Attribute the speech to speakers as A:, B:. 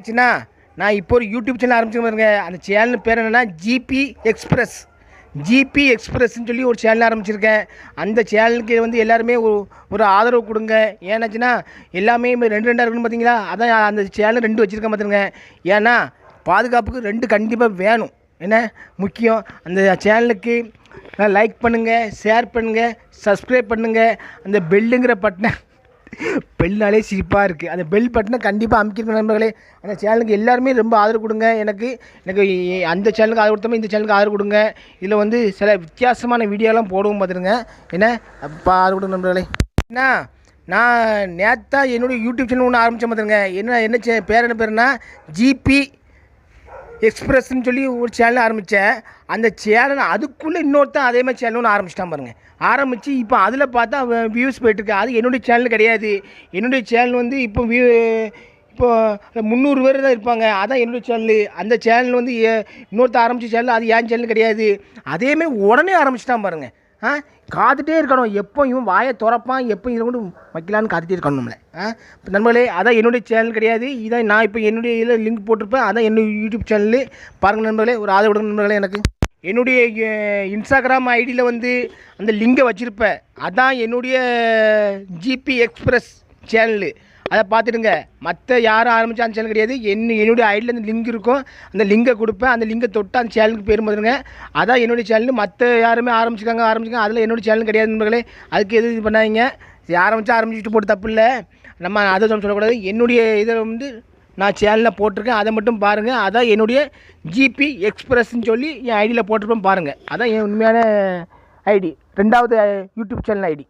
A: ஆச்சுன்னா நான் இப்போ ஒரு யூடியூப் சேனல் ஆரம்பிச்சு பாருங்க. அந்த சேனல் பேர் என்னென்னா ஜிபி எக்ஸ்பிரஸ்ன்னு சொல்லி ஒரு சேனல் ஆரம்பிச்சிருக்கேன். அந்த சேனலுக்கு வந்து எல்லாருமே ஒரு ஆதரவு கொடுங்க. ஏன்னாச்சுன்னா எல்லாமே ரெண்டு இருக்குன்னு பார்த்தீங்களா, அதான் அந்த சேனல் 2 வச்சுருக்கேன் பார்த்துருங்க. ஏன்னா பாதுகாப்புக்கு 2 கண்டிப்பாக வேணும். என்ன முக்கியம், அந்த சேனலுக்கு லைக் பண்ணுங்கள், ஷேர் பண்ணுங்கள், சப்ஸ்கிரைப் பண்ணுங்கள். அந்த பெல்லுங்கிற பட்டனை பெல்னாலே சிரிப்பாக இருக்குது. அந்த பெல் பட்டனை கண்டிப்பாக அமைக்கிற நண்பர்களே. அந்த சேனலுக்கு எல்லாருமே ரொம்ப ஆதரவு கொடுங்க. எனக்கு அந்த சேனலுக்கு ஆதரவு கொடுத்தாமல் இந்த சேனலுக்கு ஆதரவு கொடுங்க. இதில் வந்து சில வித்தியாசமான வீடியோலாம் போடுவோம் பார்த்துருங்க. என்ன அப்போ ஆதரவு கொடுங்க நண்பர்களே. என்ன நான் நேற்றா என்னுடைய யூடியூப் சேனல் ஒன்று ஆரம்பித்தேன் பார்த்துருங்க. என்ன பேர் என்ன பேருன்னா ஜிபி எக்ஸ்பிரஸ்ன்னு சொல்லி ஒரு சேனல் ஆரம்பித்தேன். அந்த சேனல் அதுக்குள்ளே இன்னொருத்தன் அதே மாதிரி சேனல் ஒன்று ஆரம்பிச்சிட்டான் பாருங்கள். ஆரம்பித்து இப்போ அதில் பார்த்தா வியூஸ் போய்ட்டுருக்கு. அது என்னுடைய சேனல் கிடையாது. என்னுடைய சேனல் வந்து இப்போ 300 பேர் தான் இருப்பாங்க. அதான் என்னுடைய சேனல். அந்த சேனல் வந்து இன்னொருத்த ஆரம்பித்த சேனல், அது என் சேனல் கிடையாது. அதேமாதிரி உடனே ஆரம்பிச்சிட்டான் பாருங்கள். காத்துட்டே இருக்கணும். எப்போ இவன் வாயை திறப்பான், எப்போ இதில் கொண்டு வைக்கலான்னு காத்துட்டே இருக்கணும் நம்மளை. நண்பர்களே, அதான் என்னுடைய சேனல் கிடையாது. இதான் நான் இப்போ என்னுடைய இதில் லிங்க் போட்டிருப்பேன். அதான் என்னுடைய யூடியூப் சேனல். பாருங்கள் நண்பர்களே, ஒரு ஆதரவு கொடுங்க நண்பர்களே. எனக்கு என்னுடைய இன்ஸ்டாகிராம் ஐடியில் வந்து அந்த லிங்கை வச்சுருப்பேன். அதான் என்னுடைய ஜிபி எக்ஸ்பிரஸ் சேனலு. அதை பார்த்துடுங்க. மற்ற யாரும் ஆரம்பித்தா அந்த சேனல் கிடையாது. என்னுடைய ஐடியில் அந்த லிங்க் இருக்கும். அந்த லிங்கை கொடுப்பேன். அந்த லிங்கை தொட்டு அந்த சேனலுக்கு பேர் பார்த்துருங்க. அதான் என்னுடைய சேனல். மற்ற யாருமே ஆரம்பிச்சிருக்காங்க. அதில் என்னுடைய சேனல் கிடையாது நண்பர்களே. அதுக்கு எதுவும் இது பண்ணாதீங்க. ஆரம்பிச்சுட்டு போட்டு தப்பு இல்லை. நம்ம அதை சொல்லக்கூடாது. என்னுடைய இதில் வந்து நான் சேனலில் போட்டிருக்கேன். அதை மட்டும் பாருங்கள். அதான் என்னுடைய ஜிபி எக்ஸ்பிரஸ்ன்னு சொல்லி என் ஐடியில் போட்டிருப்பேன் பாருங்கள். அதான் என் உண்மையான ஐடி, 2வது யூடியூப் சேனல் ஐடி.